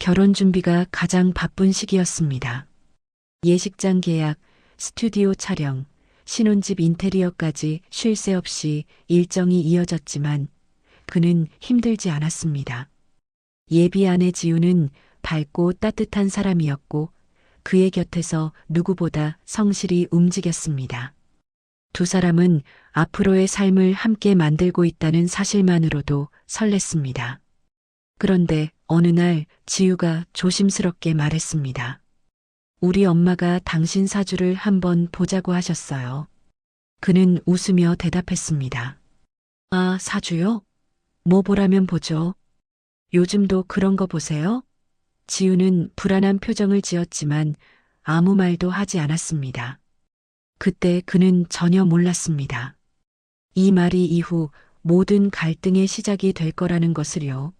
결혼 준비가 가장 바쁜 시기였습니다. 예식장 계약, 스튜디오 촬영, 신혼집 인테리어까지 쉴 새 없이 일정이 이어졌지만 그는 힘들지 않았습니다. 예비 아내 지우는 밝고 따뜻한 사람이었고 그의 곁에서 누구보다 성실히 움직였습니다. 두 사람은 앞으로의 삶을 함께 만들고 있다는 사실만으로도 설렜습니다. 그런데 어느 날 지우가 조심스럽게 말했습니다. 우리 엄마가 당신 사주를 한번 보자고 하셨어요. 그는 웃으며 대답했습니다. 아, 사주요? 뭐 보라면 보죠. 요즘도 그런 거 보세요? 지우는 불안한 표정을 지었지만 아무 말도 하지 않았습니다. 그때 그는 전혀 몰랐습니다. 이 말이 이후 모든 갈등의 시작이 될 거라는 것을요.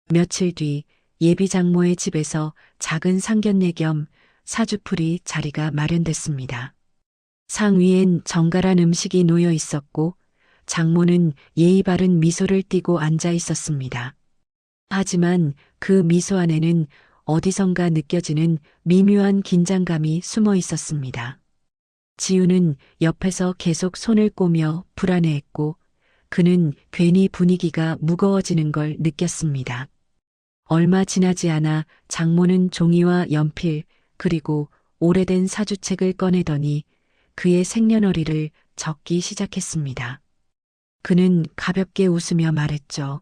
며칠 뒤 예비 장모의 집에서 작은 상견례 겸 사주풀이 자리가 마련됐습니다. 상 위엔 정갈한 음식이 놓여 있었고 장모는 예의 바른 미소를 띠고 앉아 있었습니다. 하지만 그 미소 안에는 어디선가 느껴지는 미묘한 긴장감이 숨어 있었습니다. 지우는 옆에서 계속 손을 꼬며 불안해했고 그는 괜히 분위기가 무거워지는 걸 느꼈습니다. 얼마 지나지 않아 장모는 종이와 연필 그리고 오래된 사주책을 꺼내더니 그의 생년월일을 적기 시작했습니다. 그는 가볍게 웃으며 말했죠.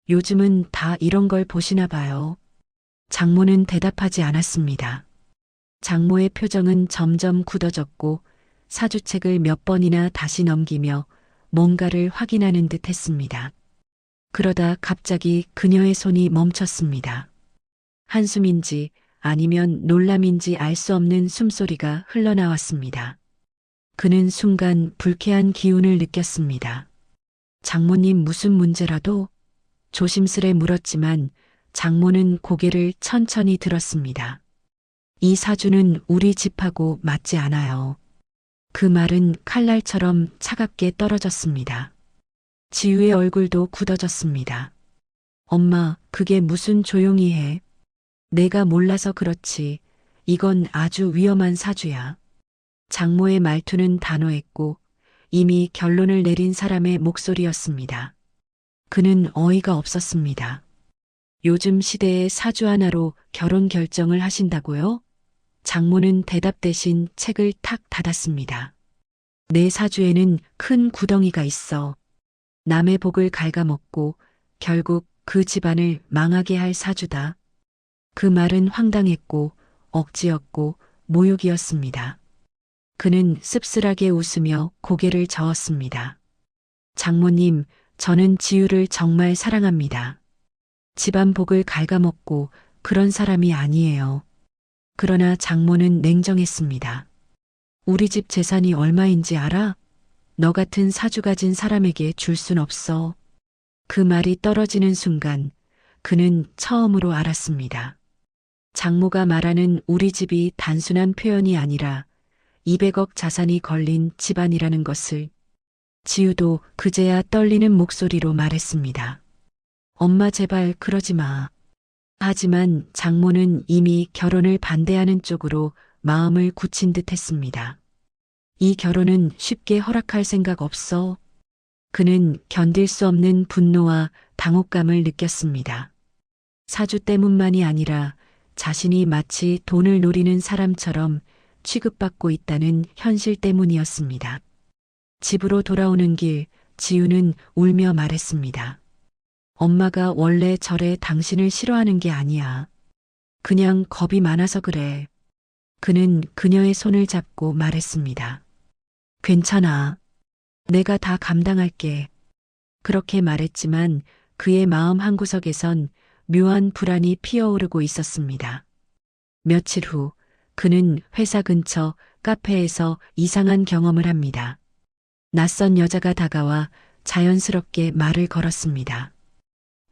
요즘은 다 이런 걸 보시나 봐요. 장모는 대답하지 않았습니다. 장모의 표정은 점점 굳어졌고 사주책을 몇 번이나 다시 넘기며 뭔가를 확인하는 듯 했습니다. 그러다 갑자기 그녀의 손이 멈췄습니다. 한숨인지 아니면 놀람인지 알 수 없는 숨소리가 흘러나왔습니다. 그는 순간 불쾌한 기운을 느꼈습니다. 장모님 무슨 문제라도? 조심스레 물었지만 장모는 고개를 천천히 들었습니다. 이 사주는 우리 집하고 맞지 않아요. 그 말은 칼날처럼 차갑게 떨어졌습니다. 지우의 얼굴도 굳어졌습니다. 엄마, 그게 무슨 조용히 해. 내가 몰라서 그렇지. 이건 아주 위험한 사주야. 장모의 말투는 단호했고 이미 결론을 내린 사람의 목소리였습니다. 그는 어이가 없었습니다. 요즘 시대의 사주 하나로 결혼 결정을 하신다고요? 장모는 대답 대신 책을 탁 닫았습니다. 내 사주에는 큰 구덩이가 있어. 남의 복을 갉아먹고 결국 그 집안을 망하게 할 사주다. 그 말은 황당했고 억지였고 모욕이었습니다. 그는 씁쓸하게 웃으며 고개를 저었습니다. 장모님, 저는 지우를 정말 사랑합니다. 집안 복을 갉아먹고 그런 사람이 아니에요. 그러나 장모는 냉정했습니다. 우리 집 재산이 얼마인지 알아? 너 같은 사주 가진 사람에게 줄 순 없어. 그 말이 떨어지는 순간 그는 처음으로 알았습니다. 장모가 말하는 우리 집이 단순한 표현이 아니라 200억 자산이 걸린 집안이라는 것을. 지우도 그제야 떨리는 목소리로 말했습니다. 엄마 제발 그러지 마. 하지만 장모는 이미 결혼을 반대하는 쪽으로 마음을 굳힌 듯 했습니다. 이 결혼은 쉽게 허락할 생각 없어. 그는 견딜 수 없는 분노와 당혹감을 느꼈습니다. 사주 때문만이 아니라 자신이 마치 돈을 노리는 사람처럼 취급받고 있다는 현실 때문이었습니다. 집으로 돌아오는 길, 지우는 울며 말했습니다. 엄마가 원래 저래 당신을 싫어하는 게 아니야. 그냥 겁이 많아서 그래. 그는 그녀의 손을 잡고 말했습니다. 괜찮아. 내가 다 감당할게. 그렇게 말했지만 그의 마음 한구석에선 묘한 불안이 피어오르고 있었습니다. 며칠 후 그는 회사 근처 카페에서 이상한 경험을 합니다. 낯선 여자가 다가와 자연스럽게 말을 걸었습니다.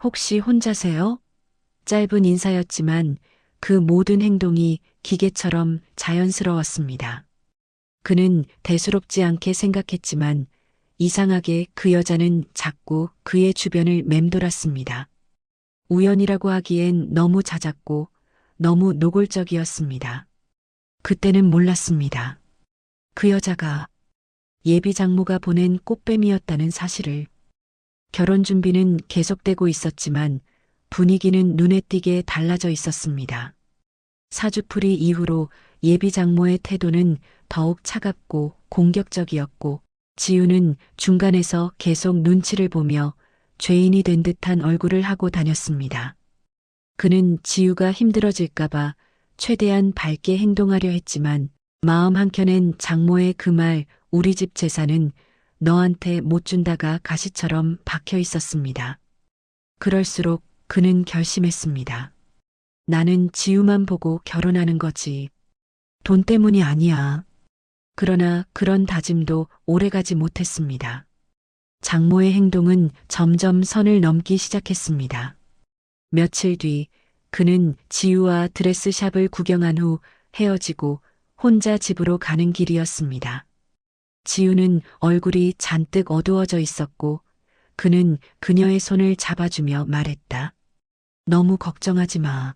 혹시 혼자세요? 짧은 인사였지만 그 모든 행동이 기계처럼 자연스러웠습니다. 그는 대수롭지 않게 생각했지만 이상하게 그 여자는 자꾸 그의 주변을 맴돌았습니다. 우연이라고 하기엔 너무 잦았고 너무 노골적이었습니다. 그때는 몰랐습니다. 그 여자가 예비 장모가 보낸 꽃뱀이었다는 사실을. 결혼 준비는 계속되고 있었지만 분위기는 눈에 띄게 달라져 있었습니다. 사주풀이 이후로 예비 장모의 태도는 더욱 차갑고 공격적이었고 지우는 중간에서 계속 눈치를 보며 죄인이 된 듯한 얼굴을 하고 다녔습니다. 그는 지우가 힘들어질까봐 최대한 밝게 행동하려 했지만 마음 한켠엔 장모의 그 말 우리 집 재산은 너한테 못 준다가 가시처럼 박혀 있었습니다. 그럴수록 그는 결심했습니다. 나는 지우만 보고 결혼하는 거지. 돈 때문이 아니야. 그러나 그런 다짐도 오래가지 못했습니다. 장모의 행동은 점점 선을 넘기 시작했습니다. 며칠 뒤 그는 지우와 드레스샵을 구경한 후 헤어지고 혼자 집으로 가는 길이었습니다. 지우는 얼굴이 잔뜩 어두워져 있었고 그는 그녀의 손을 잡아주며 말했다. 너무 걱정하지 마.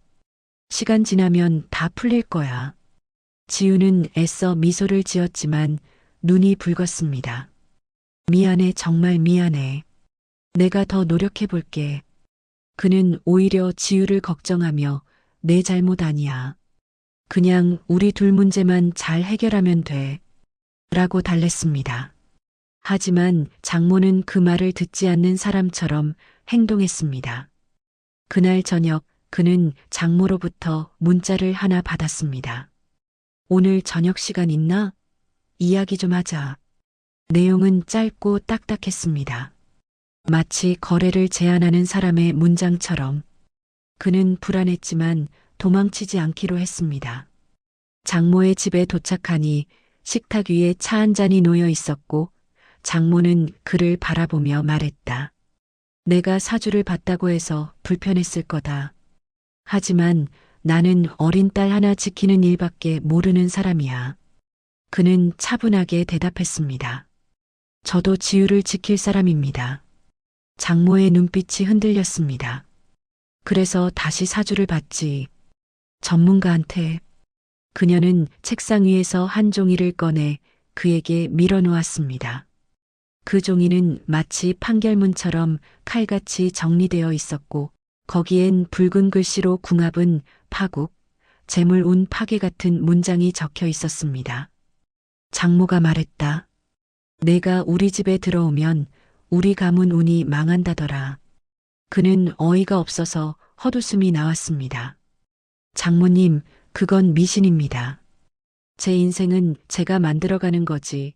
시간 지나면 다 풀릴 거야. 지우는 애써 미소를 지었지만 눈이 붉었습니다. 미안해, 정말 미안해. 내가 더 노력해 볼게. 그는 오히려 지우를 걱정하며 내 잘못 아니야. 그냥 우리 둘 문제만 잘 해결하면 돼. 라고 달랬습니다. 하지만 장모는 그 말을 듣지 않는 사람처럼 행동했습니다. 그날 저녁 그는 장모로부터 문자를 하나 받았습니다. 오늘 저녁 시간 있나? 이야기 좀 하자. 내용은 짧고 딱딱했습니다. 마치 거래를 제안하는 사람의 문장처럼. 그는 불안했지만 도망치지 않기로 했습니다. 장모의 집에 도착하니 식탁 위에 차 한 잔이 놓여 있었고 장모는 그를 바라보며 말했다. 내가 사주를 봤다고 해서 불편했을 거다. 하지만 나는 어린 딸 하나 지키는 일밖에 모르는 사람이야. 그는 차분하게 대답했습니다. 저도 지우를 지킬 사람입니다. 장모의 눈빛이 흔들렸습니다. 그래서 다시 사주를 봤지. 전문가한테. 그녀는 책상 위에서 한 종이를 꺼내 그에게 밀어놓았습니다. 그 종이는 마치 판결문처럼 칼같이 정리되어 있었고 거기엔 붉은 글씨로 궁합은 파국, 재물 운 파괴 같은 문장이 적혀 있었습니다. 장모가 말했다. 내가 우리 집에 들어오면 우리 가문 운이 망한다더라. 그는 어이가 없어서 헛웃음이 나왔습니다. 장모님, 그건 미신입니다. 제 인생은 제가 만들어가는 거지.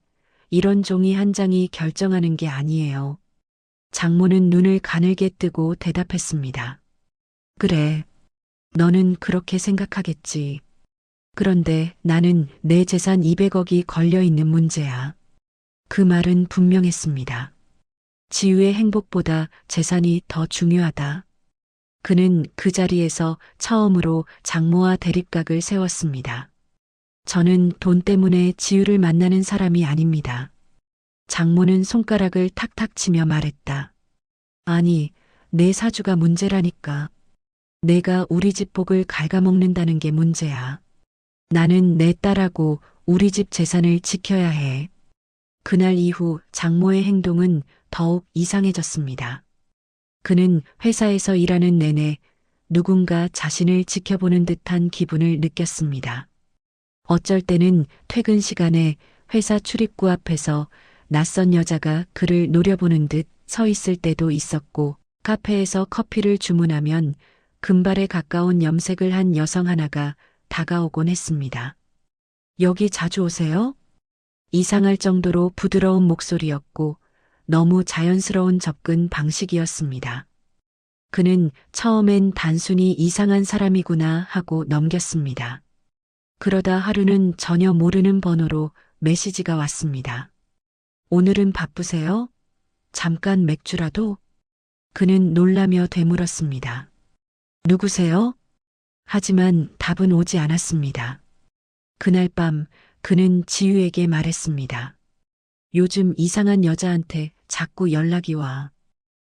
이런 종이 한 장이 결정하는 게 아니에요. 장모는 눈을 가늘게 뜨고 대답했습니다. 그래. 너는 그렇게 생각하겠지. 그런데 나는 내 재산 200억이 걸려 있는 문제야. 그 말은 분명했습니다. 지우의 행복보다 재산이 더 중요하다. 그는 그 자리에서 처음으로 장모와 대립각을 세웠습니다. 저는 돈 때문에 지우를 만나는 사람이 아닙니다. 장모는 손가락을 탁탁 치며 말했다. 아니, 내 사주가 문제라니까. 내가 우리 집 복을 갉아먹는다는 게 문제야. 나는 내 딸하고 우리 집 재산을 지켜야 해. 그날 이후 장모의 행동은 더욱 이상해졌습니다. 그는 회사에서 일하는 내내 누군가 자신을 지켜보는 듯한 기분을 느꼈습니다. 어쩔 때는 퇴근 시간에 회사 출입구 앞에서 낯선 여자가 그를 노려보는 듯 서 있을 때도 있었고 카페에서 커피를 주문하면 금발에 가까운 염색을 한 여성 하나가 다가오곤 했습니다. 여기 자주 오세요? 이상할 정도로 부드러운 목소리였고 너무 자연스러운 접근 방식이었습니다. 그는 처음엔 단순히 이상한 사람이구나 하고 넘겼습니다. 그러다 하루는 전혀 모르는 번호로 메시지가 왔습니다. 오늘은 바쁘세요? 잠깐 맥주라도? 그는 놀라며 되물었습니다. 누구세요? 하지만 답은 오지 않았습니다. 그날 밤 그는 지우에게 말했습니다. 요즘 이상한 여자한테 자꾸 연락이 와.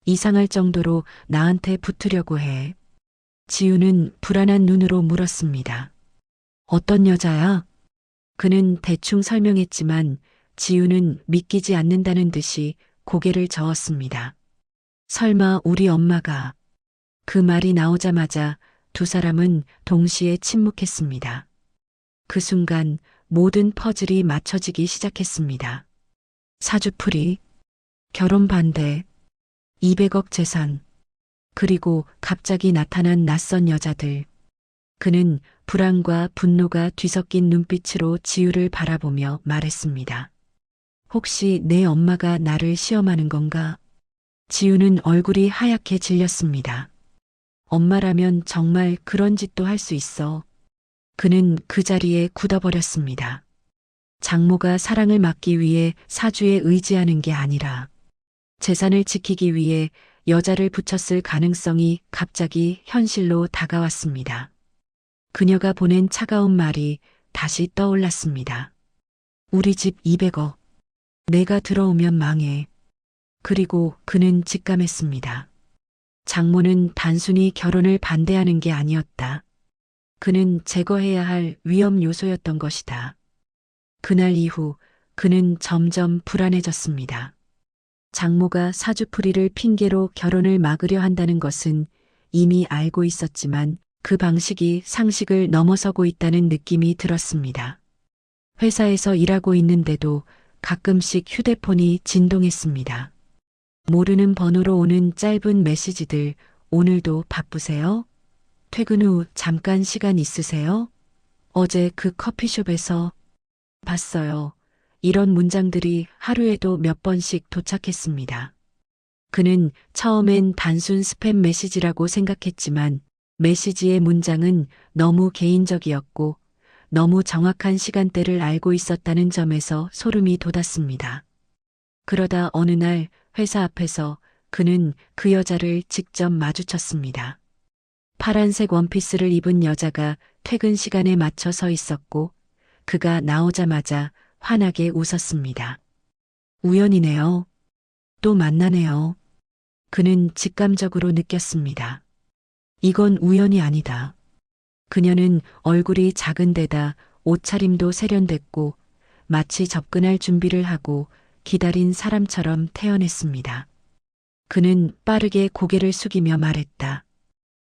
이상할 정도로 나한테 붙으려고 해. 지우는 불안한 눈으로 물었습니다. 어떤 여자야? 그는 대충 설명했지만 지우는 믿기지 않는다는 듯이 고개를 저었습니다. 설마 우리 엄마가. 그 말이 나오자마자 두 사람은 동시에 침묵했습니다. 그 순간 모든 퍼즐이 맞춰지기 시작했습니다. 사주풀이, 결혼 반대, 200억 재산, 그리고 갑자기 나타난 낯선 여자들. 그는 불안과 분노가 뒤섞인 눈빛으로 지우를 바라보며 말했습니다. 혹시 내 엄마가 나를 시험하는 건가? 지우는 얼굴이 하얗게 질렸습니다. 엄마라면 정말 그런 짓도 할 수 있어. 그는 그 자리에 굳어버렸습니다. 장모가 사랑을 막기 위해 사주에 의지하는 게 아니라 재산을 지키기 위해 여자를 붙였을 가능성이 갑자기 현실로 다가왔습니다. 그녀가 보낸 차가운 말이 다시 떠올랐습니다. 우리 집 200억. 내가 들어오면 망해. 그리고 그는 직감했습니다. 장모는 단순히 결혼을 반대하는 게 아니었다. 그는 제거해야 할 위험 요소였던 것이다. 그날 이후 그는 점점 불안해졌습니다. 장모가 사주풀이를 핑계로 결혼을 막으려 한다는 것은 이미 알고 있었지만 그 방식이 상식을 넘어서고 있다는 느낌이 들었습니다. 회사에서 일하고 있는데도 가끔씩 휴대폰이 진동했습니다. 모르는 번호로 오는 짧은 메시지들. 오늘도 바쁘세요? 퇴근 후 잠깐 시간 있으세요? 어제 그 커피숍에서 봤어요. 이런 문장들이 하루에도 몇 번씩 도착했습니다. 그는 처음엔 단순 스팸 메시지라고 생각했지만 메시지의 문장은 너무 개인적이었고 너무 정확한 시간대를 알고 있었다는 점에서 소름이 돋았습니다. 그러다 어느 날 회사 앞에서 그는 그 여자를 직접 마주쳤습니다. 파란색 원피스를 입은 여자가 퇴근 시간에 맞춰 서 있었고 그가 나오자마자 환하게 웃었습니다. 우연이네요. 또 만나네요. 그는 직감적으로 느꼈습니다. 이건 우연이 아니다. 그녀는 얼굴이 작은 데다 옷차림도 세련됐고 마치 접근할 준비를 하고 기다린 사람처럼 태어났습니다. 그는 빠르게 고개를 숙이며 말했다.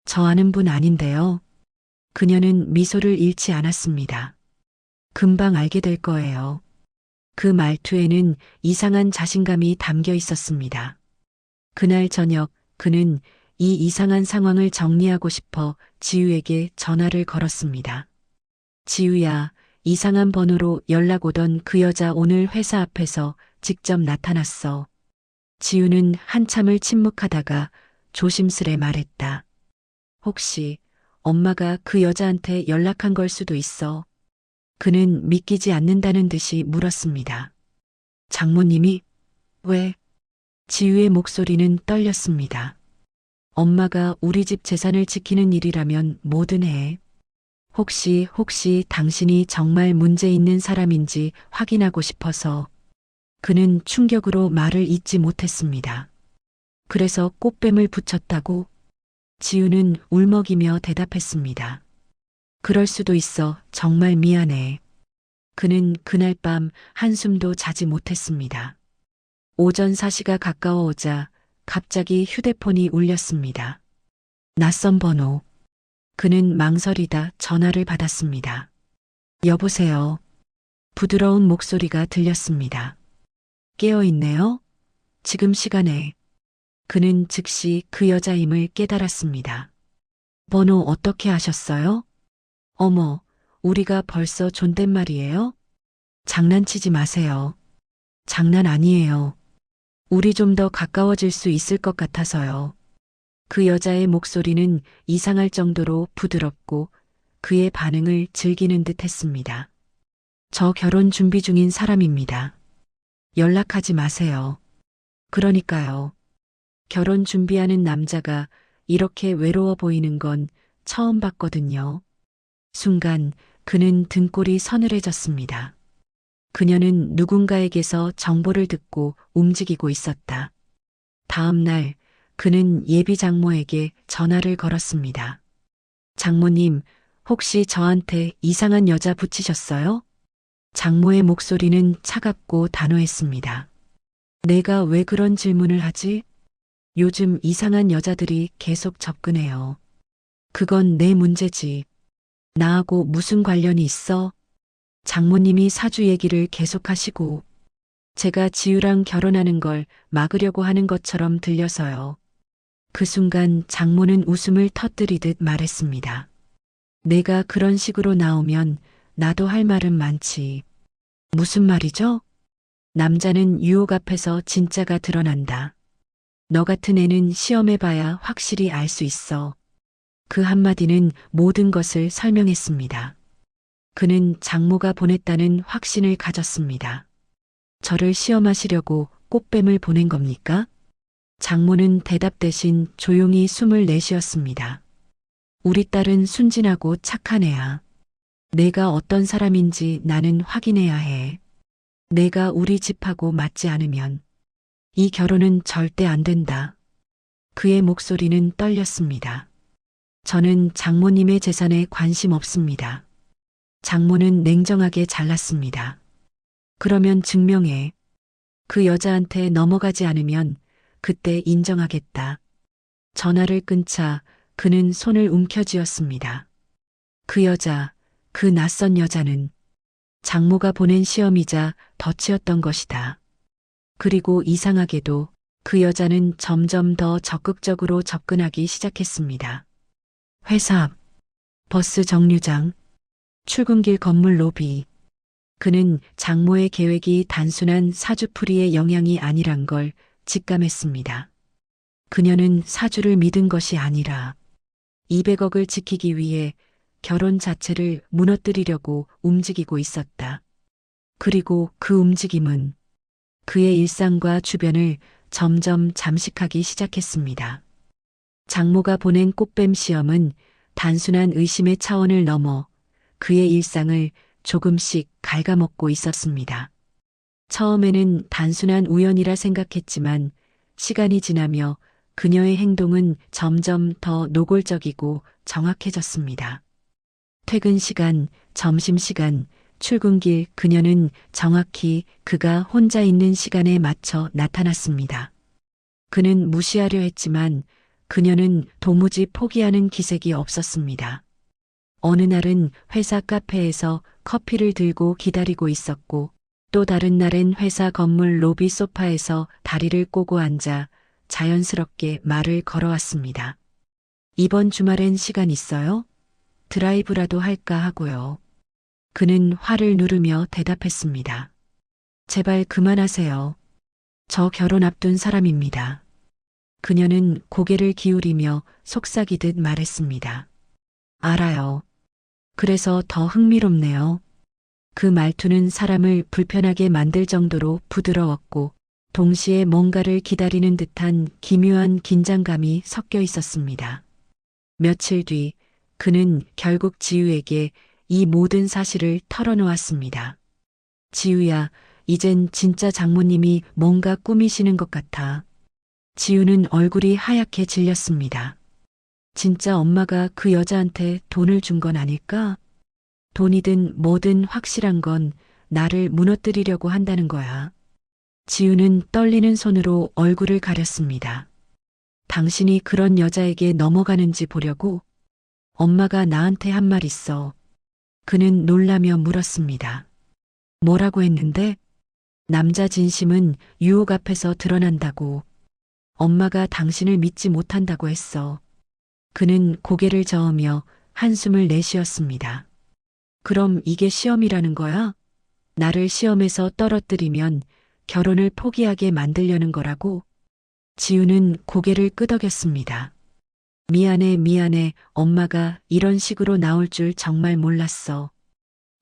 저 아는 분 아닌데요. 그녀는 미소를 잃지 않았습니다. 금방 알게 될 거예요. 그 말투에는 이상한 자신감이 담겨 있었습니다. 그날 저녁 그는 이 이상한 상황을 정리하고 싶어 지우에게 전화를 걸었습니다. 지우야, 이상한 번호로 연락 오던 그 여자 오늘 회사 앞에서 직접 나타났어. 지우는 한참을 침묵하다가 조심스레 말했다. 혹시 엄마가 그 여자한테 연락한 걸 수도 있어. 그는 믿기지 않는다는 듯이 물었습니다. 장모님이? 왜? 지우의 목소리는 떨렸습니다. 엄마가 우리 집 재산을 지키는 일이라면 뭐든 해. 혹시 당신이 정말 문제 있는 사람인지 확인하고 싶어서. 그는 충격으로 말을 잇지 못했습니다. 그래서 꽃뱀을 붙였다고? 지우는 울먹이며 대답했습니다. 그럴 수도 있어. 정말 미안해. 그는 그날 밤 한숨도 자지 못했습니다. 오전 4시가 가까워오자 갑자기 휴대폰이 울렸습니다. 낯선 번호. 그는 망설이다 전화를 받았습니다. 여보세요. 부드러운 목소리가 들렸습니다. 깨어있네요? 지금 시간에. 그는 즉시 그 여자임을 깨달았습니다. 번호 어떻게 아셨어요? 어머, 우리가 벌써 존댓말이에요? 장난치지 마세요. 장난 아니에요. 우리 좀 더 가까워질 수 있을 것 같아서요. 그 여자의 목소리는 이상할 정도로 부드럽고 그의 반응을 즐기는 듯 했습니다. 저 결혼 준비 중인 사람입니다. 연락하지 마세요. 그러니까요. 결혼 준비하는 남자가 이렇게 외로워 보이는 건 처음 봤거든요. 순간 그는 등골이 서늘해졌습니다. 그녀는 누군가에게서 정보를 듣고 움직이고 있었다. 다음 날 그는 예비 장모에게 전화를 걸었습니다. 장모님, 혹시 저한테 이상한 여자 붙이셨어요? 장모의 목소리는 차갑고 단호했습니다. 내가 왜 그런 질문을 하지? 요즘 이상한 여자들이 계속 접근해요. 그건 내 문제지. 나하고 무슨 관련이 있어? 장모님이 사주 얘기를 계속하시고 제가 지우랑 결혼하는 걸 막으려고 하는 것처럼 들려서요. 그 순간 장모는 웃음을 터뜨리듯 말했습니다. 내가 그런 식으로 나오면 나도 할 말은 많지. 무슨 말이죠? 남자는 유혹 앞에서 진짜가 드러난다. 너 같은 애는 시험해봐야 확실히 알 수 있어. 그 한마디는 모든 것을 설명했습니다. 그는 장모가 보냈다는 확신을 가졌습니다. 저를 시험하시려고 꽃뱀을 보낸 겁니까? 장모는 대답 대신 조용히 숨을 내쉬었습니다. 우리 딸은 순진하고 착한 애야. 내가 어떤 사람인지 나는 확인해야 해. 내가 우리 집하고 맞지 않으면 이 결혼은 절대 안 된다. 그의 목소리는 떨렸습니다. 저는 장모님의 재산에 관심 없습니다. 장모는 냉정하게 잘랐습니다. 그러면 증명해. 그 여자한테 넘어가지 않으면 그때 인정하겠다. 전화를 끊자 그는 손을 움켜쥐었습니다. 그 여자, 그 낯선 여자는 장모가 보낸 시험이자 덫이었던 것이다. 그리고 이상하게도 그 여자는 점점 더 적극적으로 접근하기 시작했습니다. 회사 앞, 버스 정류장, 출근길 건물 로비. 그는 장모의 계획이 단순한 사주풀이의 영향이 아니란 걸 직감했습니다. 그녀는 사주를 믿은 것이 아니라 200억을 지키기 위해 결혼 자체를 무너뜨리려고 움직이고 있었다. 그리고 그 움직임은 그의 일상과 주변을 점점 잠식하기 시작했습니다. 장모가 보낸 꽃뱀 시험은 단순한 의심의 차원을 넘어 그의 일상을 조금씩 갉아먹고 있었습니다. 처음에는 단순한 우연이라 생각했지만 시간이 지나며 그녀의 행동은 점점 더 노골적이고 정확해졌습니다. 퇴근 시간, 점심 시간, 출근길 그녀는 정확히 그가 혼자 있는 시간에 맞춰 나타났습니다. 그는 무시하려 했지만 그녀는 도무지 포기하는 기색이 없었습니다. 어느 날은 회사 카페에서 커피를 들고 기다리고 있었고 또 다른 날엔 회사 건물 로비 소파에서 다리를 꼬고 앉아 자연스럽게 말을 걸어왔습니다. 이번 주말엔 시간 있어요? 드라이브라도 할까 하고요. 그는 화를 누르며 대답했습니다. 제발 그만하세요. 저 결혼 앞둔 사람입니다. 그녀는 고개를 기울이며 속삭이듯 말했습니다. 알아요. 그래서 더 흥미롭네요. 그 말투는 사람을 불편하게 만들 정도로 부드러웠고 동시에 뭔가를 기다리는 듯한 기묘한 긴장감이 섞여 있었습니다. 며칠 뒤 그는 결국 지우에게 이 모든 사실을 털어놓았습니다. 지우야, 이젠 진짜 장모님이 뭔가 꾸미시는 것 같아. 지우는 얼굴이 하얗게 질렸습니다. 진짜 엄마가 그 여자한테 돈을 준 건 아닐까? 돈이든 뭐든 확실한 건 나를 무너뜨리려고 한다는 거야. 지우는 떨리는 손으로 얼굴을 가렸습니다. 당신이 그런 여자에게 넘어가는지 보려고? 엄마가 나한테 한 말 있어. 그는 놀라며 물었습니다. 뭐라고 했는데? 남자 진심은 유혹 앞에서 드러난다고. 엄마가 당신을 믿지 못한다고 했어. 그는 고개를 저으며 한숨을 내쉬었습니다. 그럼 이게 시험이라는 거야? 나를 시험에서 떨어뜨리면 결혼을 포기하게 만들려는 거라고? 지우는 고개를 끄덕였습니다. 미안해, 미안해. 엄마가 이런 식으로 나올 줄 정말 몰랐어.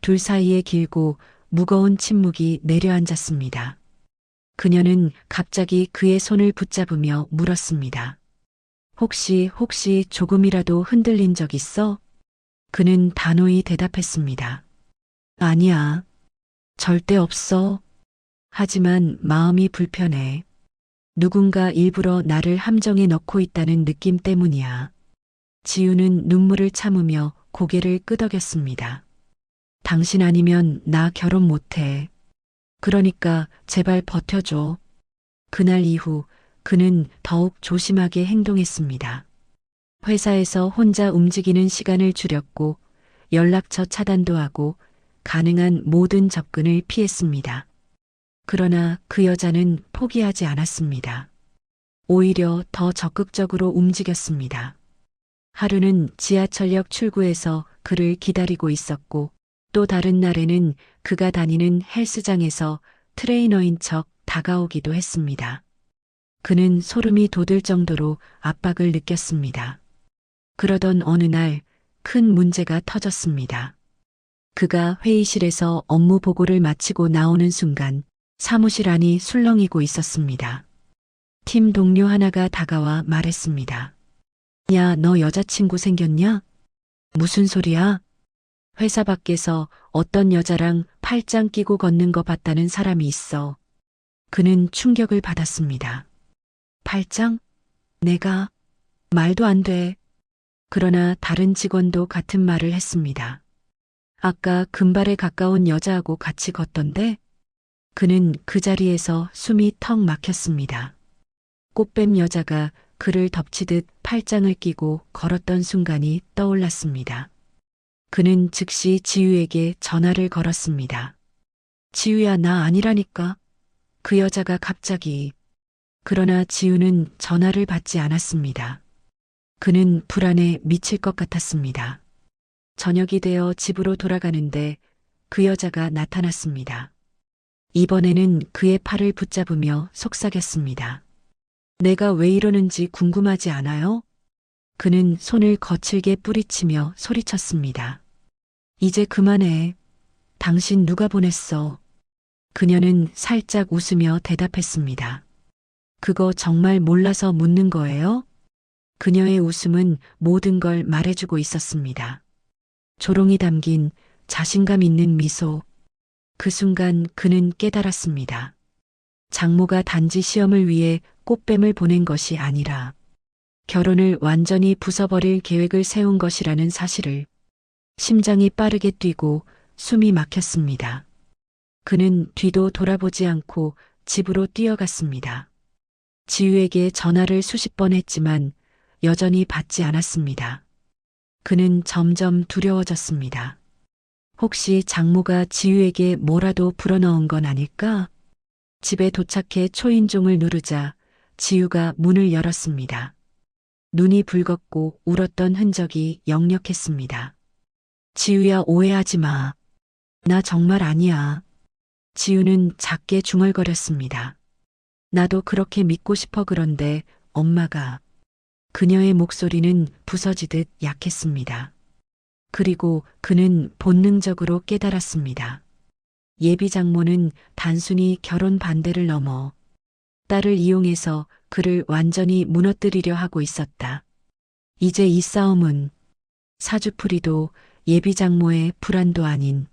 둘 사이에 길고 무거운 침묵이 내려앉았습니다. 그녀는 갑자기 그의 손을 붙잡으며 물었습니다. 혹시 조금이라도 흔들린 적 있어? 그는 단호히 대답했습니다. 아니야. 절대 없어. 하지만 마음이 불편해. 누군가 일부러 나를 함정에 넣고 있다는 느낌 때문이야. 지우는 눈물을 참으며 고개를 끄덕였습니다. 당신 아니면 나 결혼 못해. 그러니까 제발 버텨줘. 그날 이후 그는 더욱 조심하게 행동했습니다. 회사에서 혼자 움직이는 시간을 줄였고 연락처 차단도 하고 가능한 모든 접근을 피했습니다. 그러나 그 여자는 포기하지 않았습니다. 오히려 더 적극적으로 움직였습니다. 하루는 지하철역 출구에서 그를 기다리고 있었고 또 다른 날에는 그가 다니는 헬스장에서 트레이너인 척 다가오기도 했습니다. 그는 소름이 돋을 정도로 압박을 느꼈습니다. 그러던 어느 날 큰 문제가 터졌습니다. 그가 회의실에서 업무 보고를 마치고 나오는 순간 사무실 안이 술렁이고 있었습니다. 팀 동료 하나가 다가와 말했습니다. 야, 너 여자친구 생겼냐? 무슨 소리야? 회사 밖에서 어떤 여자랑 팔짱 끼고 걷는 거 봤다는 사람이 있어. 그는 충격을 받았습니다. 팔짱? 내가? 말도 안 돼. 그러나 다른 직원도 같은 말을 했습니다. 아까 금발에 가까운 여자하고 같이 걷던데? 그는 그 자리에서 숨이 턱 막혔습니다. 꽃뱀 여자가 그를 덮치듯 팔짱을 끼고 걸었던 순간이 떠올랐습니다. 그는 즉시 지유에게 전화를 걸었습니다. 지유야, 나 아니라니까. 그 여자가 갑자기. 그러나 지유는 전화를 받지 않았습니다. 그는 불안에 미칠 것 같았습니다. 저녁이 되어 집으로 돌아가는데 그 여자가 나타났습니다. 이번에는 그의 팔을 붙잡으며 속삭였습니다. 내가 왜 이러는지 궁금하지 않아요? 그는 손을 거칠게 뿌리치며 소리쳤습니다. 이제 그만해. 당신 누가 보냈어? 그녀는 살짝 웃으며 대답했습니다. 그거 정말 몰라서 묻는 거예요? 그녀의 웃음은 모든 걸 말해주고 있었습니다. 조롱이 담긴 자신감 있는 미소. 그 순간 그는 깨달았습니다. 장모가 단지 시험을 위해 꽃뱀을 보낸 것이 아니라 결혼을 완전히 부숴버릴 계획을 세운 것이라는 사실을. 심장이 빠르게 뛰고 숨이 막혔습니다. 그는 뒤도 돌아보지 않고 집으로 뛰어갔습니다. 지유에게 전화를 수십 번 했지만 여전히 받지 않았습니다. 그는 점점 두려워졌습니다. 혹시 장모가 지유에게 뭐라도 불어넣은 건 아닐까? 집에 도착해 초인종을 누르자 지유가 문을 열었습니다. 눈이 붉었고 울었던 흔적이 역력했습니다. 지유야, 오해하지 마. 나 정말 아니야. 지유는 작게 중얼거렸습니다. 나도 그렇게 믿고 싶어. 그런데 엄마가. 그녀의 목소리는 부서지듯 약했습니다. 그리고 그는 본능적으로 깨달았습니다. 예비 장모는 단순히 결혼 반대를 넘어 딸을 이용해서 그를 완전히 무너뜨리려 하고 있었다. 이제 이 싸움은 사주풀이도 예비 장모의 불안도 아닌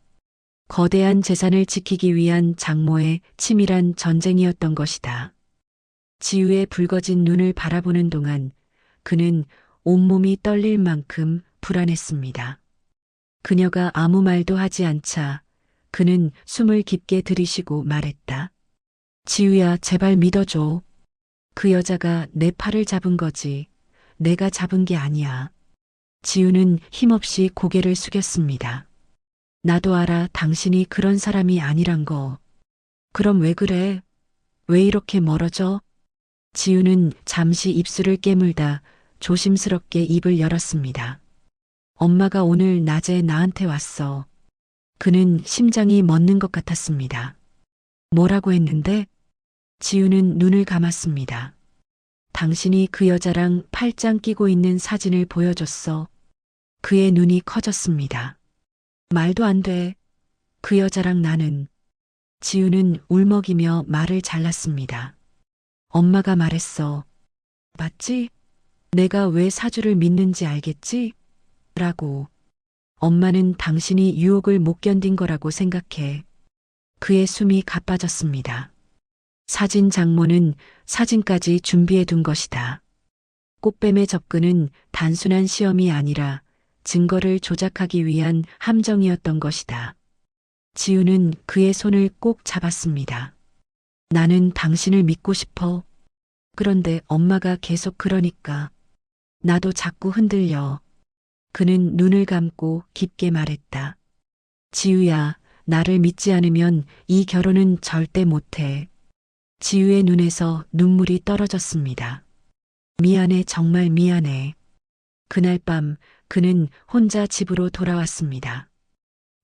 거대한 재산을 지키기 위한 장모의 치밀한 전쟁이었던 것이다. 지유의 붉어진 눈을 바라보는 동안 그는 온몸이 떨릴 만큼 불안했습니다. 그녀가 아무 말도 하지 않자 그는 숨을 깊게 들이쉬고 말했다. 지유야, 제발 믿어줘. 그 여자가 내 팔을 잡은 거지. 내가 잡은 게 아니야. 지유는 힘없이 고개를 숙였습니다. 나도 알아. 당신이 그런 사람이 아니란 거. 그럼 왜 그래? 왜 이렇게 멀어져? 지유는 잠시 입술을 깨물다 조심스럽게 입을 열었습니다. 엄마가 오늘 낮에 나한테 왔어. 그는 심장이 멎는 것 같았습니다. 뭐라고 했는데? 지유는 눈을 감았습니다. 당신이 그 여자랑 팔짱 끼고 있는 사진을 보여줬어. 그의 눈이 커졌습니다. 말도 안 돼. 그 여자랑 나는. 지유는 울먹이며 말을 잘랐습니다. 엄마가 말했어. 맞지? 내가 왜 사주를 믿는지 알겠지? 라고. 엄마는 당신이 유혹을 못 견딘 거라고 생각해. 그의 숨이 가빠졌습니다. 사진 장모는 사진까지 준비해 둔 것이다. 꽃뱀의 접근은 단순한 시험이 아니라 증거를 조작하기 위한 함정이었던 것이다. 지우는 그의 손을 꼭 잡았습니다. 나는 당신을 믿고 싶어. 그런데 엄마가 계속 그러니까 나도 자꾸 흔들려. 그는 눈을 감고 깊게 말했다. 지우야, 나를 믿지 않으면 이 결혼은 절대 못해. 지우의 눈에서 눈물이 떨어졌습니다. 미안해, 정말 미안해. 그날 밤 그는 혼자 집으로 돌아왔습니다.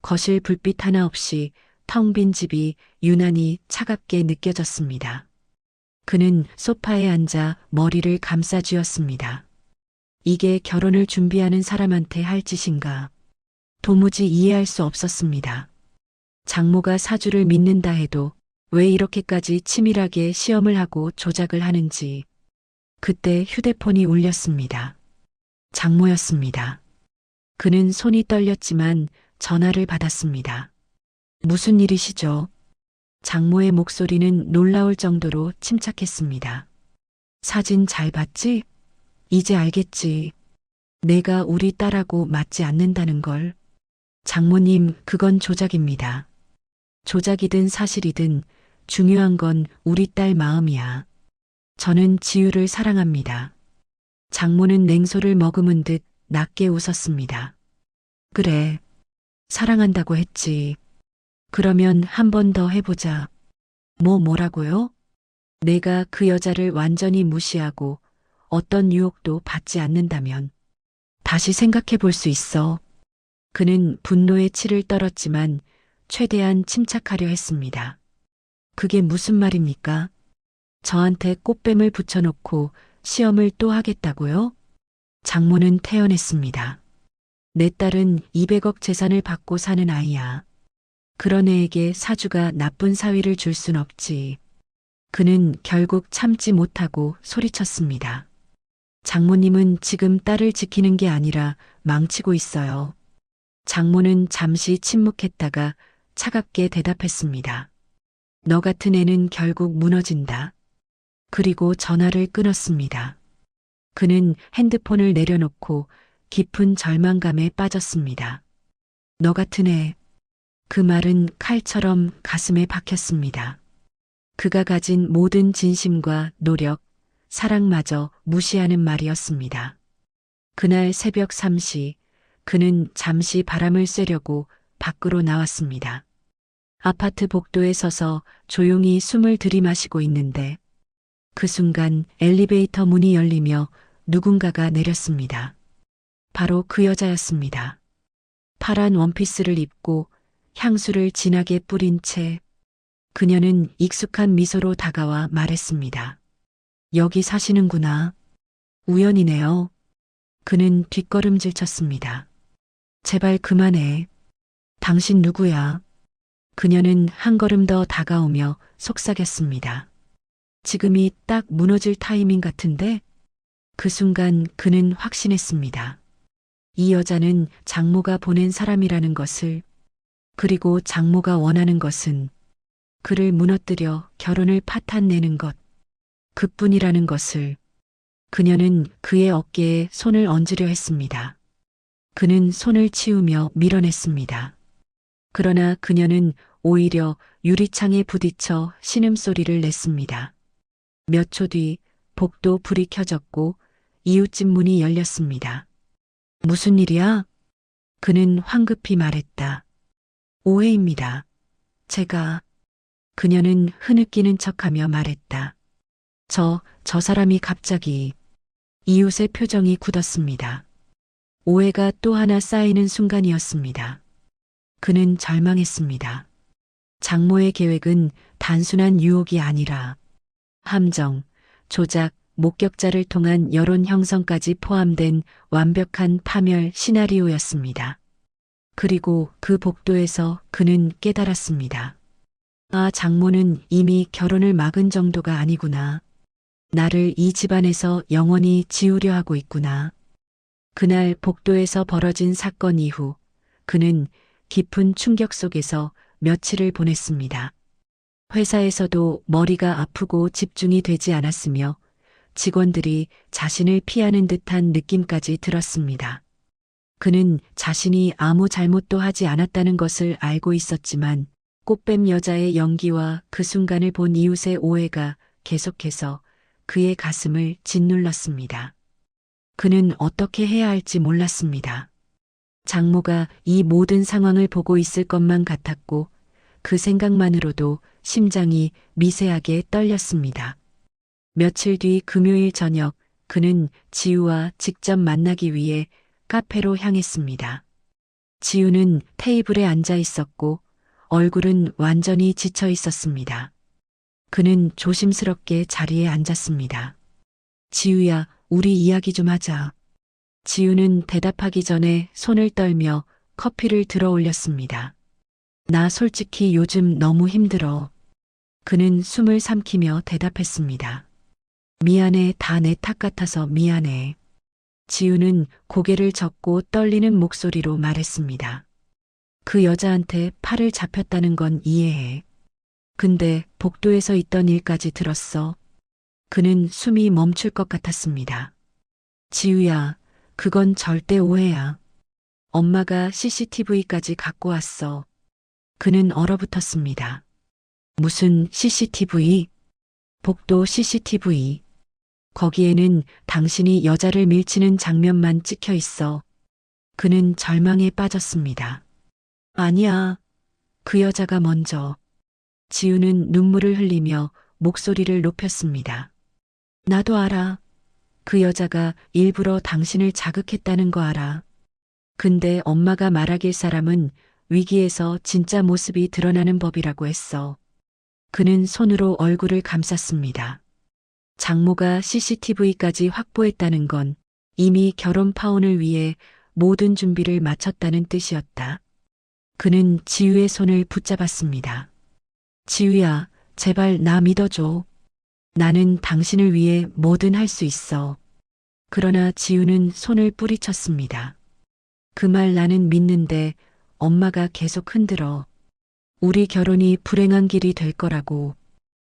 거실 불빛 하나 없이 텅 빈 집이 유난히 차갑게 느껴졌습니다. 그는 소파에 앉아 머리를 감싸쥐었습니다. 이게 결혼을 준비하는 사람한테 할 짓인가? 도무지 이해할 수 없었습니다. 장모가 사주를 믿는다 해도 왜 이렇게까지 치밀하게 시험을 하고 조작을 하는지. 그때 휴대폰이 울렸습니다. 장모였습니다. 그는 손이 떨렸지만 전화를 받았습니다. 무슨 일이시죠? 장모의 목소리는 놀라울 정도로 침착했습니다. 사진 잘 봤지? 이제 알겠지. 내가 우리 딸하고 맞지 않는다는 걸. 장모님, 그건 조작입니다. 조작이든 사실이든 중요한 건 우리 딸 마음이야. 저는 지우를 사랑합니다. 장모는 냉소를 머금은 듯 낮게 웃었습니다. 그래, 사랑한다고 했지. 그러면 한 번 더 해보자. 뭐라고요? 내가 그 여자를 완전히 무시하고 어떤 유혹도 받지 않는다면 다시 생각해 볼 수 있어. 그는 분노의 치를 떨었지만 최대한 침착하려 했습니다. 그게 무슨 말입니까? 저한테 꽃뱀을 붙여놓고 시험을 또 하겠다고요? 장모는 태연했습니다. 내 딸은 200억 재산을 받고 사는 아이야. 그런 애에게 사주가 나쁜 사위를 줄 순 없지. 그는 결국 참지 못하고 소리쳤습니다. 장모님은 지금 딸을 지키는 게 아니라 망치고 있어요. 장모는 잠시 침묵했다가 차갑게 대답했습니다. 너 같은 애는 결국 무너진다. 그리고 전화를 끊었습니다. 그는 핸드폰을 내려놓고 깊은 절망감에 빠졌습니다. 너 같은 애. 그 말은 칼처럼 가슴에 박혔습니다. 그가 가진 모든 진심과 노력, 사랑마저 무시하는 말이었습니다. 그날 새벽 3시 그는 잠시 바람을 쐬려고 밖으로 나왔습니다. 아파트 복도에 서서 조용히 숨을 들이마시고 있는데 그 순간 엘리베이터 문이 열리며 누군가가 내렸습니다. 바로 그 여자였습니다. 파란 원피스를 입고 향수를 진하게 뿌린 채 그녀는 익숙한 미소로 다가와 말했습니다. 여기 사시는구나. 우연이네요. 그는 뒷걸음질 쳤습니다. 제발 그만해. 당신 누구야? 그녀는 한 걸음 더 다가오며 속삭였습니다. 지금이 딱 무너질 타이밍 같은데? 그 순간 그는 확신했습니다. 이 여자는 장모가 보낸 사람이라는 것을, 그리고 장모가 원하는 것은 그를 무너뜨려 결혼을 파탄내는 것, 그뿐이라는 것을. 그녀는 그의 어깨에 손을 얹으려 했습니다. 그는 손을 치우며 밀어냈습니다. 그러나 그녀는 오히려 유리창에 부딪혀 신음소리를 냈습니다. 몇 초 뒤 복도 불이 켜졌고 이웃집 문이 열렸습니다. 무슨 일이야? 그는 황급히 말했다. 오해입니다. 제가. 그녀는 흐느끼는 척하며 말했다. 저 사람이 갑자기. 이웃의 표정이 굳었습니다. 오해가 또 하나 쌓이는 순간이었습니다. 그는 절망했습니다. 장모의 계획은 단순한 유혹이 아니라 함정, 조작, 목격자를 통한 여론 형성까지 포함된 완벽한 파멸 시나리오였습니다. 그리고 그 복도에서 그는 깨달았습니다. 아, 장모는 이미 결혼을 막은 정도가 아니구나. 나를 이 집안에서 영원히 지우려 하고 있구나. 그날 복도에서 벌어진 사건 이후 그는 깊은 충격 속에서 며칠을 보냈습니다. 회사에서도 머리가 아프고 집중이 되지 않았으며 직원들이 자신을 피하는 듯한 느낌까지 들었습니다. 그는 자신이 아무 잘못도 하지 않았다는 것을 알고 있었지만 꽃뱀 여자의 연기와 그 순간을 본 이웃의 오해가 계속해서 그의 가슴을 짓눌렀습니다. 그는 어떻게 해야 할지 몰랐습니다. 장모가 이 모든 상황을 보고 있을 것만 같았고 그 생각만으로도 심장이 미세하게 떨렸습니다. 며칠 뒤 금요일 저녁 그는 지우와 직접 만나기 위해 카페로 향했습니다. 지우는 테이블에 앉아 있었고 얼굴은 완전히 지쳐 있었습니다. 그는 조심스럽게 자리에 앉았습니다. 지우야, 우리 이야기 좀 하자. 지우는 대답하기 전에 손을 떨며 커피를 들어 올렸습니다. 나 솔직히 요즘 너무 힘들어. 그는 숨을 삼키며 대답했습니다. 미안해, 다 내 탓 같아서 미안해. 지우는 고개를 젓고 떨리는 목소리로 말했습니다. 그 여자한테 팔을 잡혔다는 건 이해해. 근데 복도에서 있던 일까지 들었어. 그는 숨이 멈출 것 같았습니다. 지우야, 그건 절대 오해야. 엄마가 CCTV까지 갖고 왔어. 그는 얼어붙었습니다. 무슨 CCTV? 복도 CCTV. 거기에는 당신이 여자를 밀치는 장면만 찍혀 있어. 그는 절망에 빠졌습니다. 아니야. 그 여자가 먼저. 지우는 눈물을 흘리며 목소리를 높였습니다. 나도 알아. 그 여자가 일부러 당신을 자극했다는 거 알아. 근데 엄마가 말하길 사람은 위기에서 진짜 모습이 드러나는 법이라고 했어. 그는 손으로 얼굴을 감쌌습니다. 장모가 CCTV까지 확보했다는 건 이미 결혼 파혼을 위해 모든 준비를 마쳤다는 뜻이었다. 그는 지우의 손을 붙잡았습니다. 지우야, 제발 나 믿어줘. 나는 당신을 위해 뭐든 할 수 있어. 그러나 지우는 손을 뿌리쳤습니다. 그 말 나는 믿는데 엄마가 계속 흔들어. 우리 결혼이 불행한 길이 될 거라고.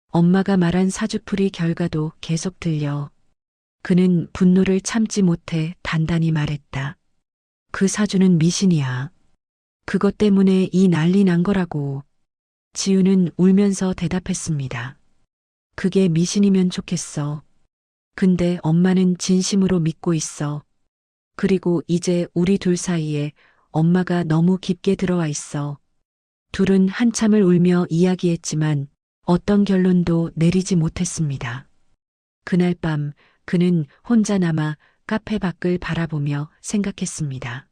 엄마가 말한 사주풀이 결과도 계속 들려. 그는 분노를 참지 못해 단단히 말했다. 그 사주는 미신이야. 그것 때문에 이 난리 난 거라고. 지우는 울면서 대답했습니다. 그게 미신이면 좋겠어. 근데 엄마는 진심으로 믿고 있어. 그리고 이제 우리 둘 사이에 엄마가 너무 깊게 들어와 있어. 둘은 한참을 울며 이야기했지만 어떤 결론도 내리지 못했습니다. 그날 밤 그는 혼자 남아 카페 밖을 바라보며 생각했습니다.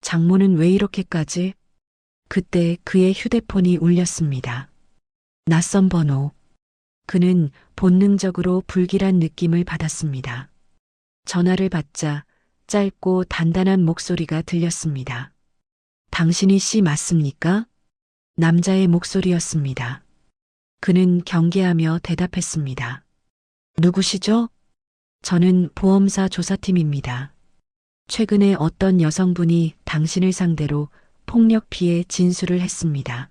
장모는 왜 이렇게까지? 그때 그의 휴대폰이 울렸습니다. 낯선 번호. 그는 본능적으로 불길한 느낌을 받았습니다. 전화를 받자 짧고 단단한 목소리가 들렸습니다. 당신이 씨 맞습니까? 남자의 목소리였습니다. 그는 경계하며 대답했습니다. 누구시죠? 저는 보험사 조사팀입니다. 최근에 어떤 여성분이 당신을 상대로 폭력 피해 진술을 했습니다.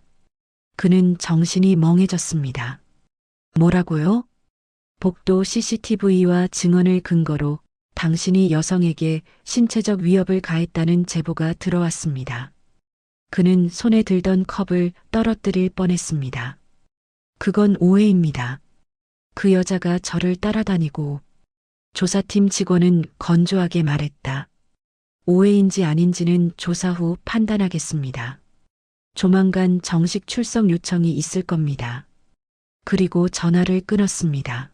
그는 정신이 멍해졌습니다. 뭐라고요? 복도 CCTV와 증언을 근거로 당신이 여성에게 신체적 위협을 가했다는 제보가 들어왔습니다. 그는 손에 들던 컵을 떨어뜨릴 뻔했습니다. 그건 오해입니다. 그 여자가 저를 따라다니고 조사팀 직원은 건조하게 말했다. 오해인지 아닌지는 조사 후 판단하겠습니다. 조만간 정식 출석 요청이 있을 겁니다. 그리고 전화를 끊었습니다.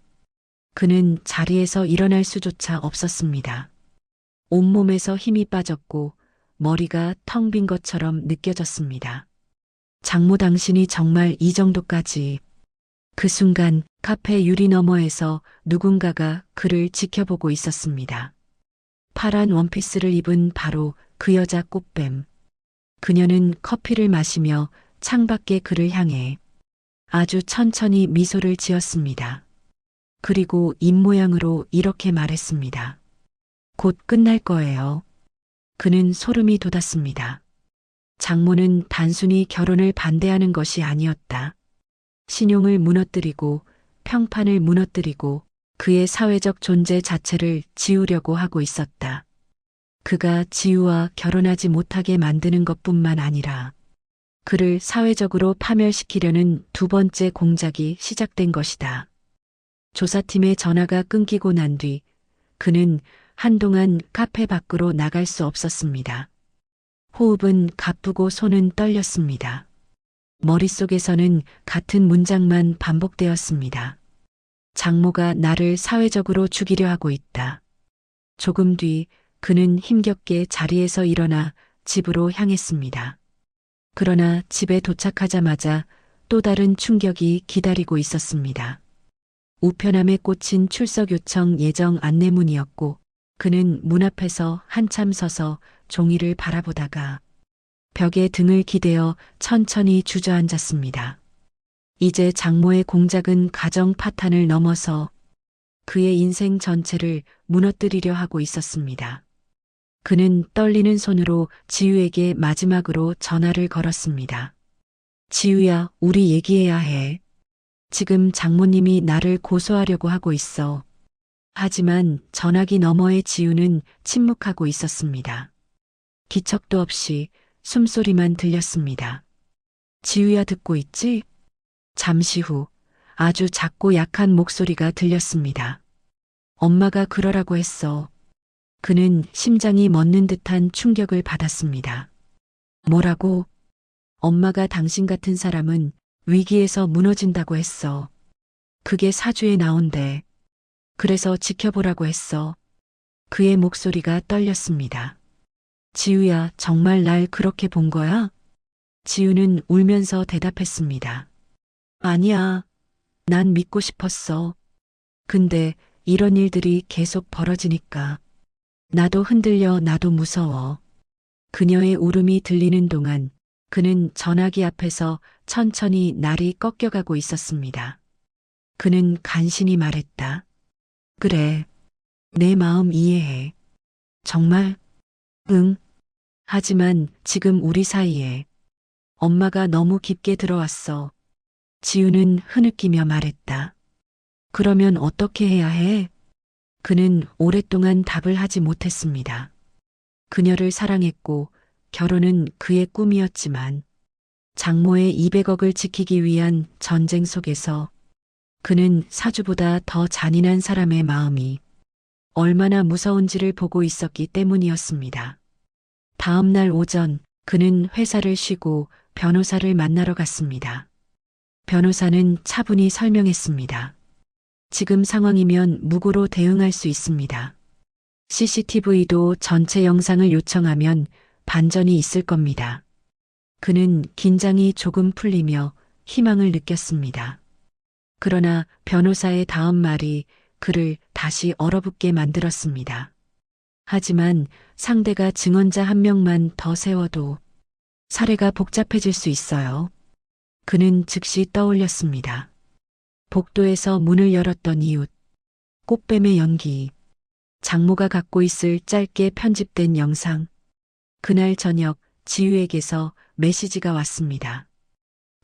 그는 자리에서 일어날 수조차 없었습니다. 온몸에서 힘이 빠졌고 머리가 텅 빈 것처럼 느껴졌습니다. 장모 당신이 정말 이 정도까지. 그 순간 카페 유리 너머에서 누군가가 그를 지켜보고 있었습니다. 파란 원피스를 입은 바로 그 여자 꽃뱀. 그녀는 커피를 마시며 창밖에 그를 향해 아주 천천히 미소를 지었습니다. 그리고 입모양으로 이렇게 말했습니다. 곧 끝날 거예요. 그는 소름이 돋았습니다. 장모는 단순히 결혼을 반대하는 것이 아니었다. 신용을 무너뜨리고 평판을 무너뜨리고 그의 사회적 존재 자체를 지우려고 하고 있었다. 그가 지우와 결혼하지 못하게 만드는 것뿐만 아니라 그를 사회적으로 파멸시키려는 두 번째 공작이 시작된 것이다. 조사팀의 전화가 끊기고 난 뒤 그는 한동안 카페 밖으로 나갈 수 없었습니다. 호흡은 가쁘고 손은 떨렸습니다. 머릿속에서는 같은 문장만 반복되었습니다. 장모가 나를 사회적으로 죽이려 하고 있다. 조금 뒤 그는 힘겹게 자리에서 일어나 집으로 향했습니다. 그러나 집에 도착하자마자 또 다른 충격이 기다리고 있었습니다. 우편함에 꽂힌 출석 요청 예정 안내문이었고 그는 문 앞에서 한참 서서 종이를 바라보다가 벽에 등을 기대어 천천히 주저앉았습니다. 이제 장모의 공작은 가정 파탄을 넘어서 그의 인생 전체를 무너뜨리려 하고 있었습니다. 그는 떨리는 손으로 지우에게 마지막으로 전화를 걸었습니다. 지우야, 우리 얘기해야 해. 지금 장모님이 나를 고소하려고 하고 있어. 하지만 전화기 너머의 지우는 침묵하고 있었습니다. 기척도 없이 숨소리만 들렸습니다. 지우야, 듣고 있지? 잠시 후 아주 작고 약한 목소리가 들렸습니다. 엄마가 그러라고 했어. 그는 심장이 멎는 듯한 충격을 받았습니다. 뭐라고? 엄마가 당신 같은 사람은 위기에서 무너진다고 했어. 그게 사주에 나온대. 그래서 지켜보라고 했어. 그의 목소리가 떨렸습니다. 지우야, 정말 날 그렇게 본 거야? 지우는 울면서 대답했습니다. 아니야. 난 믿고 싶었어. 근데 이런 일들이 계속 벌어지니까. 나도 흔들려, 나도 무서워. 그녀의 울음이 들리는 동안 그는 전화기 앞에서 천천히 날이 꺾여가고 있었습니다. 그는 간신히 말했다. 그래. 내 마음 이해해. 정말? 응. 하지만 지금 우리 사이에 엄마가 너무 깊게 들어왔어. 지우는 흐느끼며 말했다. 그러면 어떻게 해야 해? 그는 오랫동안 답을 하지 못했습니다. 그녀를 사랑했고 결혼은 그의 꿈이었지만 장모의 200억을 지키기 위한 전쟁 속에서 그는 사주보다 더 잔인한 사람의 마음이 얼마나 무서운지를 보고 있었기 때문이었습니다. 다음 날 오전 그는 회사를 쉬고 변호사를 만나러 갔습니다. 변호사는 차분히 설명했습니다. 지금 상황이면 무고로 대응할 수 있습니다. CCTV도 전체 영상을 요청하면 반전이 있을 겁니다. 그는 긴장이 조금 풀리며 희망을 느꼈습니다. 그러나 변호사의 다음 말이 그를 다시 얼어붙게 만들었습니다. 하지만 상대가 증언자 한 명만 더 세워도 사례가 복잡해질 수 있어요. 그는 즉시 떠올렸습니다. 복도에서 문을 열었던 이웃, 꽃뱀의 연기, 장모가 갖고 있을 짧게 편집된 영상. 그날 저녁 지유에게서 메시지가 왔습니다.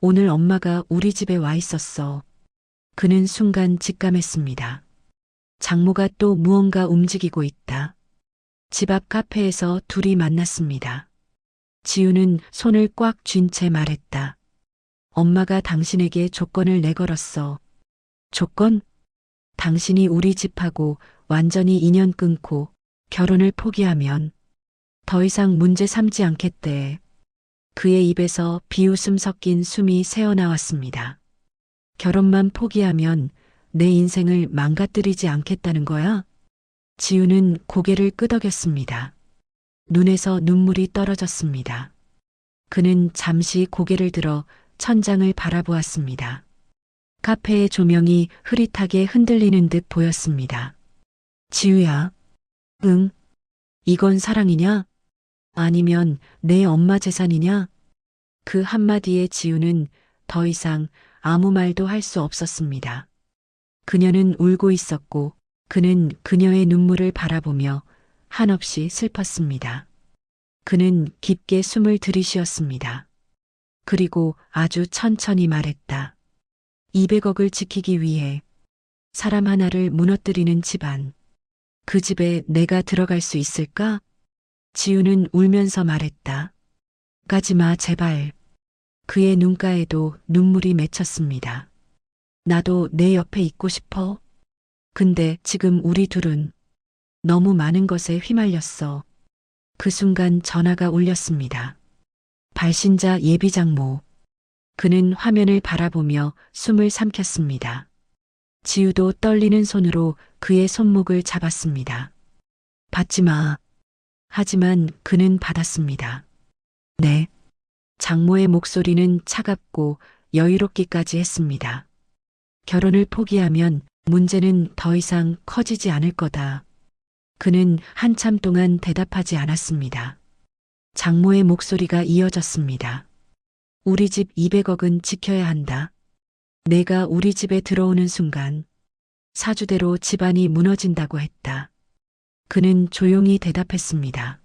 오늘 엄마가 우리 집에 와 있었어. 그는 순간 직감했습니다. 장모가 또 무언가 움직이고 있다. 집 앞 카페에서 둘이 만났습니다. 지우는 손을 꽉 쥔 채 말했다. 엄마가 당신에게 조건을 내걸었어. 조건? 당신이 우리 집하고 완전히 인연 끊고 결혼을 포기하면 더 이상 문제 삼지 않겠대. 그의 입에서 비웃음 섞인 숨이 새어나왔습니다. 결혼만 포기하면 내 인생을 망가뜨리지 않겠다는 거야? 지우는 고개를 끄덕였습니다. 눈에서 눈물이 떨어졌습니다. 그는 잠시 고개를 들어 천장을 바라보았습니다. 카페의 조명이 흐릿하게 흔들리는 듯 보였습니다. 지우야. 응. 이건 사랑이냐? 아니면 내 엄마 재산이냐? 그 한마디에 지우는 더 이상 아무 말도 할 수 없었습니다. 그녀는 울고 있었고 그는 그녀의 눈물을 바라보며 한없이 슬펐습니다. 그는 깊게 숨을 들이쉬었습니다. 그리고 아주 천천히 말했다. 200억을 지키기 위해 사람 하나를 무너뜨리는 집안. 그 집에 내가 들어갈 수 있을까? 지우는 울면서 말했다. 가지마, 제발. 그의 눈가에도 눈물이 맺혔습니다. 나도 내 옆에 있고 싶어. 근데 지금 우리 둘은 너무 많은 것에 휘말렸어. 그 순간 전화가 울렸습니다. 발신자 예비장모. 그는 화면을 바라보며 숨을 삼켰습니다. 지우도 떨리는 손으로 그의 손목을 잡았습니다. 받지 마. 하지만 그는 받았습니다. 네. 장모의 목소리는 차갑고 여유롭기까지 했습니다. 결혼을 포기하면 문제는 더 이상 커지지 않을 거다. 그는 한참 동안 대답하지 않았습니다. 장모의 목소리가 이어졌습니다. 우리 집 200억은 지켜야 한다. 내가 우리 집에 들어오는 순간 사주대로 집안이 무너진다고 했다. 그는 조용히 대답했습니다.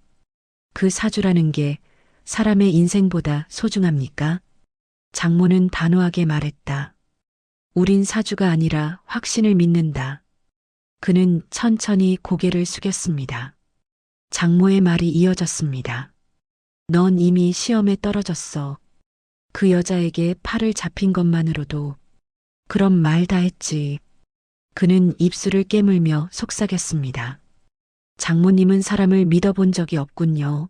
그 사주라는 게 사람의 인생보다 소중합니까? 장모는 단호하게 말했다. 우린 사주가 아니라 확신을 믿는다. 그는 천천히 고개를 숙였습니다. 장모의 말이 이어졌습니다. 넌 이미 시험에 떨어졌어. 그 여자에게 팔을 잡힌 것만으로도 그럼 말 다 했지. 그는 입술을 깨물며 속삭였습니다. 장모님은 사람을 믿어본 적이 없군요.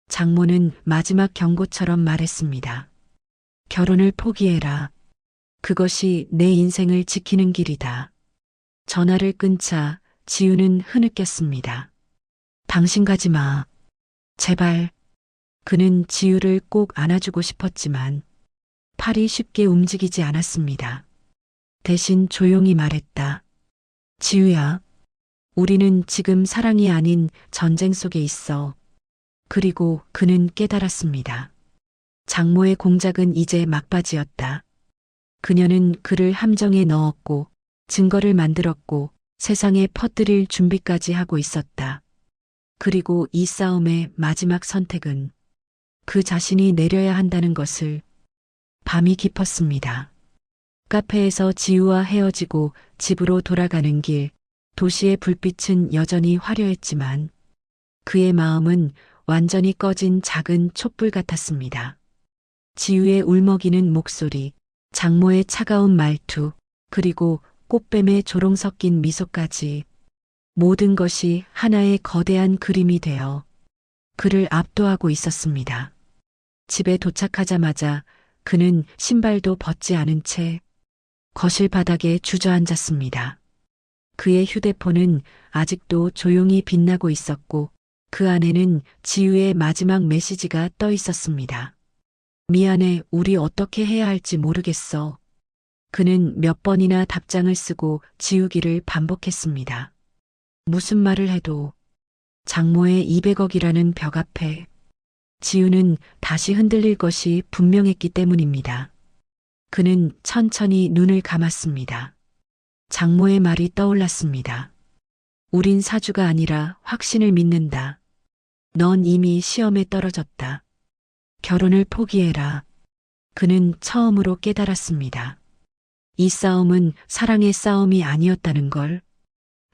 장모는 마지막 경고처럼 말했습니다. 결혼을 포기해라. 그것이 내 인생을 지키는 길이다. 전화를 끊자 지우는 흐느꼈습니다. 당신 가지 마. 제발. 그는 지우를 꼭 안아주고 싶었지만 팔이 쉽게 움직이지 않았습니다. 대신 조용히 말했다. 지우야, 우리는 지금 사랑이 아닌 전쟁 속에 있어. 그리고 그는 깨달았습니다. 장모의 공작은 이제 막바지였다. 그녀는 그를 함정에 넣었고 증거를 만들었고 세상에 퍼뜨릴 준비까지 하고 있었다. 그리고 이 싸움의 마지막 선택은 그 자신이 내려야 한다는 것을. 밤이 깊었습니다. 카페에서 지우와 헤어지고 집으로 돌아가는 길, 도시의 불빛은 여전히 화려했지만 그의 마음은 완전히 꺼진 작은 촛불 같았습니다. 지우의 울먹이는 목소리, 장모의 차가운 말투, 그리고 꽃뱀의 조롱 섞인 미소까지 모든 것이 하나의 거대한 그림이 되어 그를 압도하고 있었습니다. 집에 도착하자마자 그는 신발도 벗지 않은 채 거실 바닥에 주저앉았습니다. 그의 휴대폰은 아직도 조용히 빛나고 있었고 그 안에는 지우의 마지막 메시지가 떠 있었습니다. 미안해, 우리 어떻게 해야 할지 모르겠어. 그는 몇 번이나 답장을 쓰고 지우기를 반복했습니다. 무슨 말을 해도 장모의 200억이라는 벽 앞에 지우는 다시 흔들릴 것이 분명했기 때문입니다. 그는 천천히 눈을 감았습니다. 장모의 말이 떠올랐습니다. 우린 사주가 아니라 확신을 믿는다. 넌 이미 시험에 떨어졌다. 결혼을 포기해라. 그는 처음으로 깨달았습니다. 이 싸움은 사랑의 싸움이 아니었다는 걸.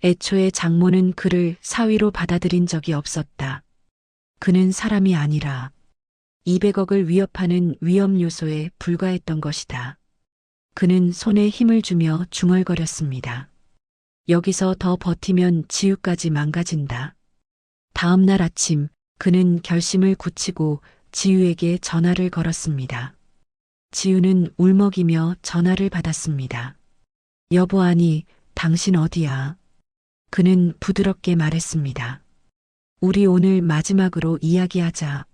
애초에 장모는 그를 사위로 받아들인 적이 없었다. 그는 사람이 아니라 200억을 위협하는 위험 요소에 불과했던 것이다. 그는 손에 힘을 주며 중얼거렸습니다. 여기서 더 버티면 지우까지 망가진다. 다음 날 아침 그는 결심을 굳히고 지우에게 전화를 걸었습니다. 지우는 울먹이며 전화를 받았습니다. 여보, 아니, 당신 어디야? 그는 부드럽게 말했습니다. 우리 오늘 마지막으로 이야기하자.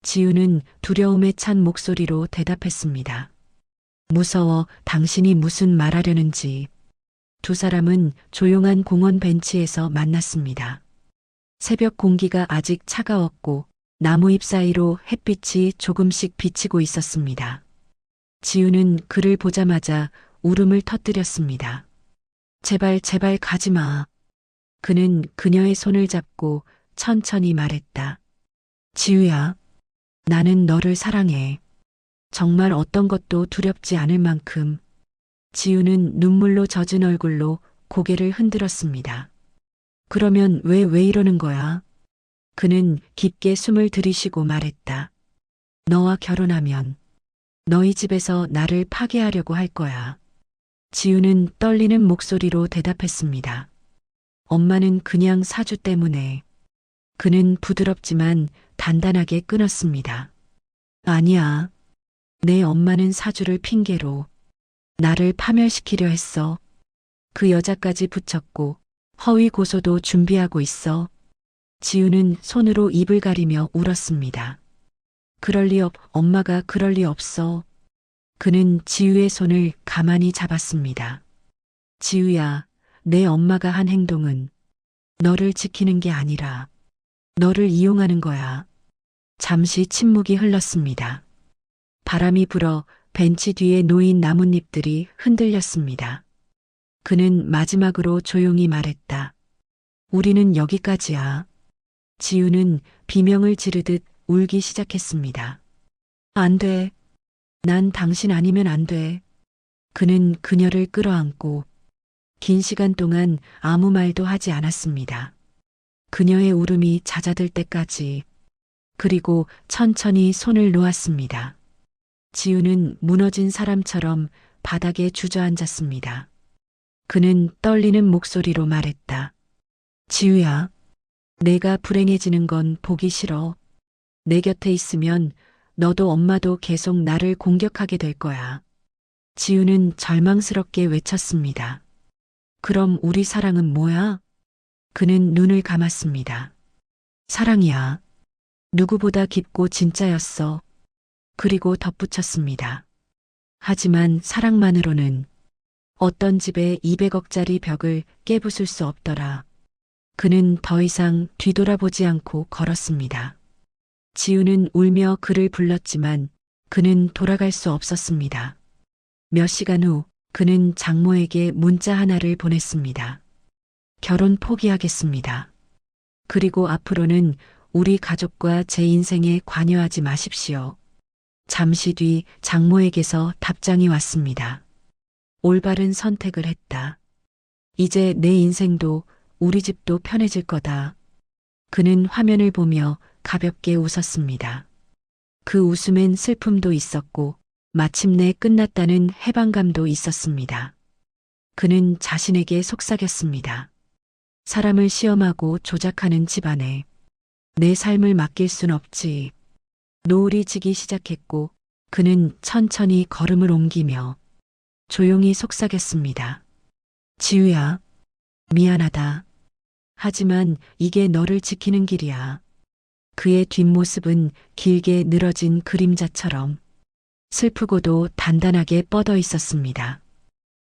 지우는 두려움에 찬 목소리로 대답했습니다. 무서워, 당신이 무슨 말하려는지. 두 사람은 조용한 공원 벤치에서 만났습니다. 새벽 공기가 아직 차가웠고 나무잎 사이로 햇빛이 조금씩 비치고 있었습니다. 지우는 그를 보자마자 울음을 터뜨렸습니다. 제발, 제발 가지 마. 그는 그녀의 손을 잡고 천천히 말했다. 지우야, 나는 너를 사랑해. 정말 어떤 것도 두렵지 않을 만큼. 지우는 눈물로 젖은 얼굴로 고개를 흔들었습니다. 그러면 왜 이러는 거야? 그는 깊게 숨을 들이쉬고 말했다. 너와 결혼하면 너희 집에서 나를 파괴하려고 할 거야. 지우는 떨리는 목소리로 대답했습니다. 엄마는 그냥 사주 때문에. 그는 부드럽지만 단단하게 끊었습니다. 아니야. 내 엄마는 사주를 핑계로 나를 파멸시키려 했어. 그 여자까지 붙였고 허위 고소도 준비하고 있어. 지우는 손으로 입을 가리며 울었습니다. 엄마가 그럴 리 없어. 그는 지우의 손을 가만히 잡았습니다. 지우야, 내 엄마가 한 행동은 너를 지키는 게 아니라 너를 이용하는 거야. 잠시 침묵이 흘렀습니다. 바람이 불어 벤치 뒤에 놓인 나뭇잎들이 흔들렸습니다. 그는 마지막으로 조용히 말했다. 우리는 여기까지야. 지우는 비명을 지르듯 울기 시작했습니다. 안 돼. 난 당신 아니면 안 돼. 그는 그녀를 끌어안고 긴 시간 동안 아무 말도 하지 않았습니다. 그녀의 울음이 잦아들 때까지. 그리고 천천히 손을 놓았습니다. 지우는 무너진 사람처럼 바닥에 주저앉았습니다. 그는 떨리는 목소리로 말했다. 지우야, 내가 불행해지는 건 보기 싫어. 내 곁에 있으면 너도 엄마도 계속 나를 공격하게 될 거야. 지우는 절망스럽게 외쳤습니다. 그럼 우리 사랑은 뭐야? 그는 눈을 감았습니다. 사랑이야. 누구보다 깊고 진짜였어. 그리고 덧붙였습니다. 하지만 사랑만으로는 어떤 집의 200억짜리 벽을 깨부술 수 없더라. 그는 더 이상 뒤돌아보지 않고 걸었습니다. 지우는 울며 그를 불렀지만 그는 돌아갈 수 없었습니다. 몇 시간 후 그는 장모에게 문자 하나를 보냈습니다. 결혼 포기하겠습니다. 그리고 앞으로는 우리 가족과 제 인생에 관여하지 마십시오. 잠시 뒤 장모에게서 답장이 왔습니다. 올바른 선택을 했다. 이제 내 인생도 우리 집도 편해질 거다. 그는 화면을 보며 가볍게 웃었습니다. 그 웃음엔 슬픔도 있었고 마침내 끝났다는 해방감도 있었습니다. 그는 자신에게 속삭였습니다. 사람을 시험하고 조작하는 집안에 내 삶을 맡길 순 없지. 노을이 지기 시작했고 그는 천천히 걸음을 옮기며 조용히 속삭였습니다. 지우야, 미안하다. 하지만 이게 너를 지키는 길이야. 그의 뒷모습은 길게 늘어진 그림자처럼 슬프고도 단단하게 뻗어 있었습니다.